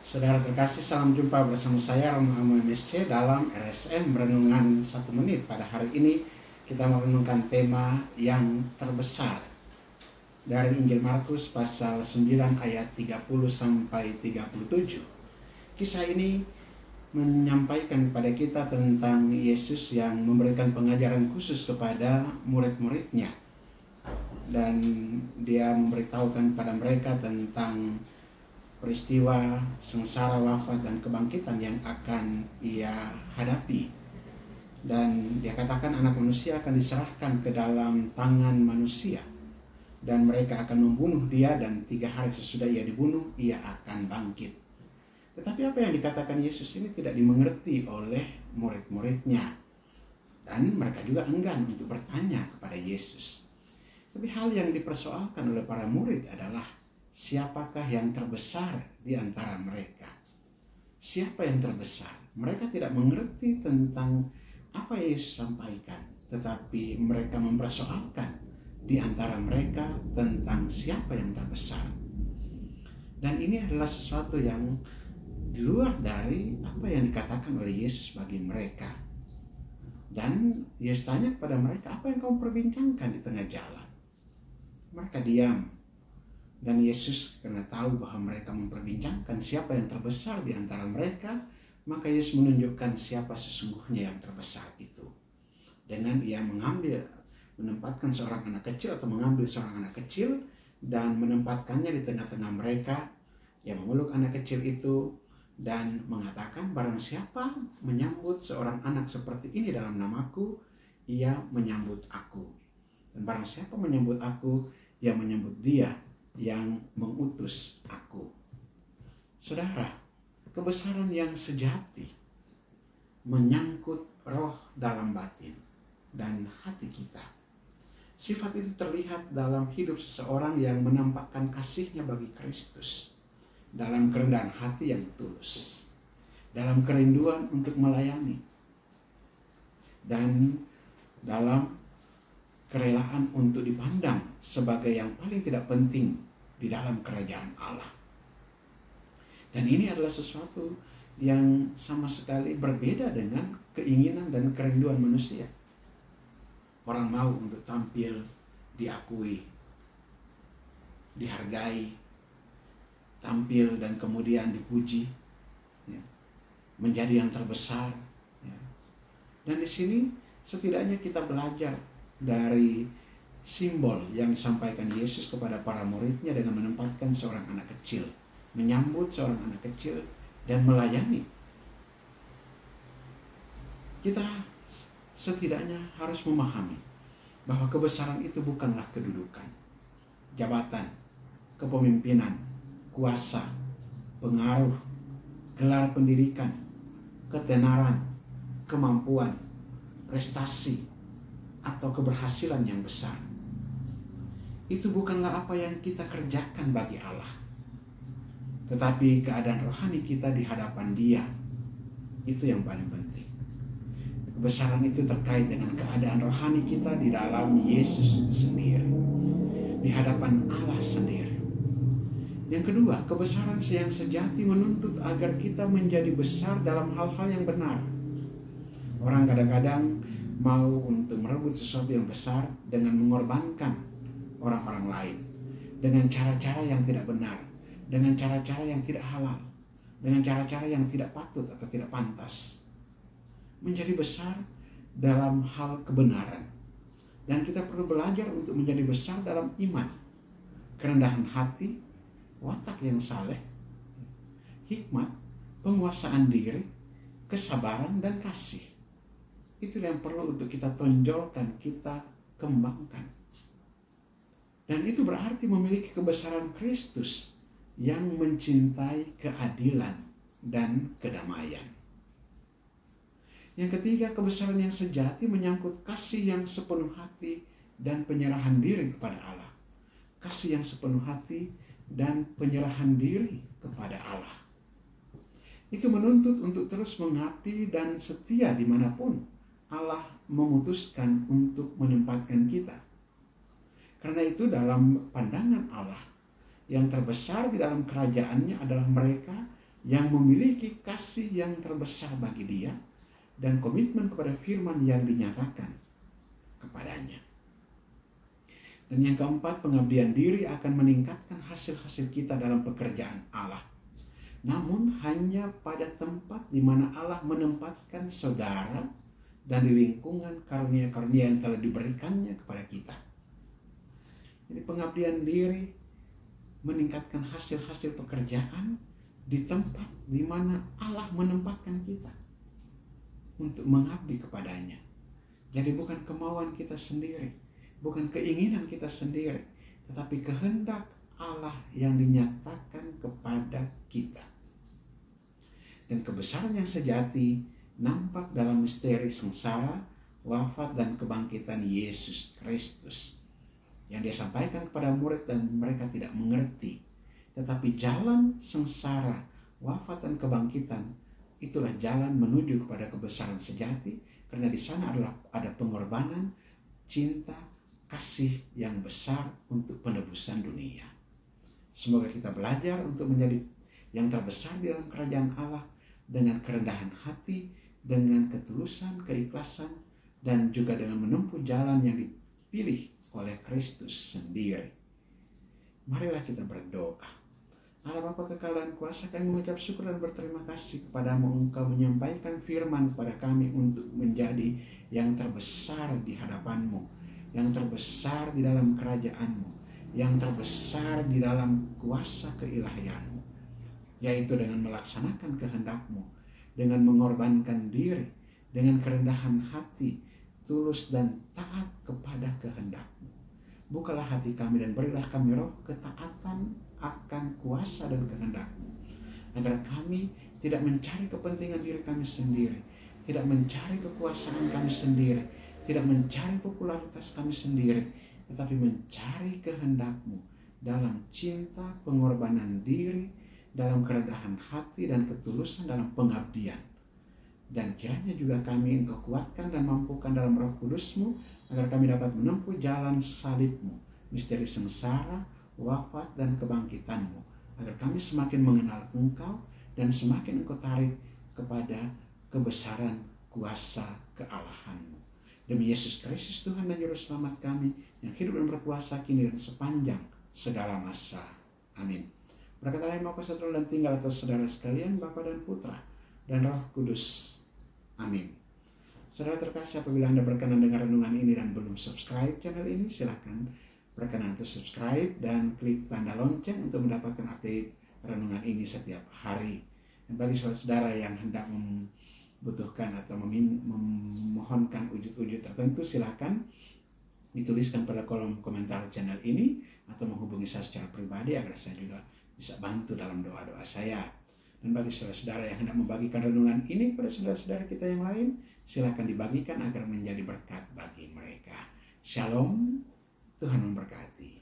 Saudara terkasih, salam jumpa bersama saya Roma MSC dalam RSM Renungan 1 Menit. Pada hari ini kita merenungkan tema yang terbesar dari Injil Markus pasal 9 ayat 30 sampai 37. Kisah ini menyampaikan kepada kita tentang Yesus yang memberikan pengajaran khusus kepada murid-muridnya. Dan dia memberitahukan kepada mereka tentang peristiwa sengsara, wafat, dan kebangkitan yang akan ia hadapi. Dan dia katakan anak manusia akan diserahkan ke dalam tangan manusia, dan mereka akan membunuh dia, dan 3 hari sesudah ia dibunuh, ia akan bangkit. Tetapi apa yang dikatakan Yesus ini tidak dimengerti oleh murid-muridnya, dan mereka juga enggan untuk bertanya kepada Yesus. Tapi hal yang dipersoalkan oleh para murid adalah siapakah yang terbesar di antara mereka? Siapa yang terbesar? Mereka tidak mengerti tentang apa yang Yesus sampaikan, tetapi mereka mempersoalkan di antara mereka tentang siapa yang terbesar. Dan ini adalah sesuatu yang di luar dari apa yang dikatakan oleh Yesus bagi mereka. Dan Yesus tanya kepada mereka, apa yang kamu perbincangkan di tengah jalan? Mereka diam. Dan Yesus karena tahu bahwa mereka memperbincangkan siapa yang terbesar di antara mereka, maka Yesus menunjukkan siapa sesungguhnya yang terbesar itu. Dengan ia menempatkan seorang anak kecil atau mengambil seorang anak kecil dan menempatkannya di tengah-tengah mereka. Ia memeluk anak kecil itu dan mengatakan, barang siapa menyambut seorang anak seperti ini dalam namaku, ia menyambut aku. Dan barang siapa menyambut aku, ia menyambut dia yang mengutus aku. Saudara, kebesaran yang sejati menyangkut roh dalam batin dan hati kita. Sifat itu terlihat dalam hidup seseorang yang menampakkan kasihnya bagi Kristus, dalam kerendahan hati yang tulus, dalam kerinduan untuk melayani, dan dalam kerelaan untuk dipandang sebagai yang paling tidak penting di dalam kerajaan Allah. Dan ini adalah sesuatu yang sama sekali berbeda dengan keinginan dan kerinduan manusia. Orang mau untuk tampil, diakui, dihargai, tampil dan kemudian dipuji, ya, menjadi yang terbesar. Ya. Dan di sini setidaknya kita belajar dari simbol yang disampaikan Yesus kepada para muridnya dengan menempatkan seorang anak kecil, menyambut seorang anak kecil, dan melayani. Kita setidaknya harus memahami bahwa kebesaran itu bukanlah kedudukan, jabatan, kepemimpinan, kuasa, pengaruh, gelar pendidikan, ketenaran, kemampuan, prestasi, atau keberhasilan yang besar. Itu bukanlah apa yang kita kerjakan bagi Allah, tetapi keadaan rohani kita di hadapan Dia. Itu yang paling penting. Kebesaran itu terkait dengan keadaan rohani kita di dalam Yesus itu sendiri, di hadapan Allah sendiri. Yang kedua, kebesaran yang sejati menuntut agar kita menjadi besar dalam hal-hal yang benar. Orang kadang-kadang mau untuk merebut sesuatu yang besar dengan mengorbankan orang-orang lain, dengan cara-cara yang tidak benar, dengan cara-cara yang tidak halal, dengan cara-cara yang tidak patut atau tidak pantas. Menjadi besar dalam hal kebenaran. Dan kita perlu belajar untuk menjadi besar dalam iman, kerendahan hati, watak yang saleh, hikmat, penguasaan diri, kesabaran, dan kasih. Itu yang perlu untuk kita tonjolkan, kita kembangkan. Dan itu berarti memiliki kebesaran Kristus yang mencintai keadilan dan kedamaian. Yang ketiga, kebesaran yang sejati menyangkut kasih yang sepenuh hati dan penyerahan diri kepada Allah. Kasih yang sepenuh hati dan penyerahan diri kepada Allah. Itu menuntut untuk terus mengabdi dan setia dimanapun Allah memutuskan untuk menempatkan kita. Karena itu dalam pandangan Allah, yang terbesar di dalam kerajaannya adalah mereka yang memiliki kasih yang terbesar bagi dia dan komitmen kepada firman yang dinyatakan kepadanya. Dan yang keempat, pengabdian diri akan meningkatkan hasil-hasil kita dalam pekerjaan Allah. Namun hanya pada tempat di mana Allah menempatkan saudara dan di lingkungan karunia-karunia yang telah diberikannya kepada kita. Jadi pengabdian diri meningkatkan hasil-hasil pekerjaan di tempat di mana Allah menempatkan kita untuk mengabdi kepadanya. Jadi bukan kemauan kita sendiri, bukan keinginan kita sendiri, tetapi kehendak Allah yang dinyatakan kepada kita. Dan kebesaran yang sejati nampak dalam misteri sengsara, wafat, dan kebangkitan Yesus Kristus yang dia sampaikan kepada murid dan mereka tidak mengerti. Tetapi jalan sengsara, wafat, dan kebangkitan itulah jalan menuju kepada kebesaran sejati, karena di sana ada pengorbanan, cinta, kasih yang besar untuk penebusan dunia. Semoga kita belajar untuk menjadi yang terbesar di dalam kerajaan Allah dengan kerendahan hati, dengan ketulusan, keikhlasan, dan juga dengan menempuh jalan yang dipilih oleh Kristus sendiri. Marilah kita berdoa. Allah Bapa kekal dan kuasa, kami mengucap syukur dan berterima kasih kepadamu. Engkau menyampaikan firman kepada kami untuk menjadi yang terbesar di hadapanmu, yang terbesar di dalam kerajaanmu, yang terbesar di dalam kuasa keilahianmu, yaitu dengan melaksanakan kehendakmu, dengan mengorbankan diri, dengan kerendahan hati, tulus dan taat kepada kehendakmu. Bukalah hati kami dan berilah kami roh ketaatan akan kuasa dan kehendakmu, agar kami tidak mencari kepentingan diri kami sendiri, tidak mencari kekuasaan kami sendiri, tidak mencari popularitas kami sendiri, tetapi mencari kehendakmu dalam cinta, pengorbanan diri, dalam kerendahan hati dan ketulusan dalam pengabdian. Dan kiranya juga kami Engkau kuatkan dan mampukan dalam Roh Kudus-Mu, agar kami dapat menempuh jalan salib-Mu, misteri sengsara, wafat, dan kebangkitan-Mu, agar kami semakin mengenal Engkau dan semakin Engkau tarik kepada kebesaran kuasa kealahan-Mu. Demi Yesus Kristus Tuhan dan Juru Selamat kami, yang hidup dan berkuasa kini dan sepanjang segala masa. Amin. Berkat Allah yang Maha Kuasa turun dan tinggal atas saudara sekalian, Bapa dan Putra dan Roh Kudus. Amin. Saudara terkasih, apabila Anda berkenan dengan renungan ini dan belum subscribe channel ini, silakan berkenan untuk subscribe dan klik tanda lonceng untuk mendapatkan update renungan ini setiap hari. Dan bagi saudara yang hendak membutuhkan atau memohonkan wujud-wujud tertentu, silakan dituliskan pada kolom komentar channel ini atau menghubungi saya secara pribadi agar saya juga bisa bantu dalam doa-doa saya. Dan bagi saudara-saudara yang hendak membagikan renungan ini kepada saudara-saudara kita yang lain, silakan dibagikan agar menjadi berkat bagi mereka. Shalom, Tuhan memberkati.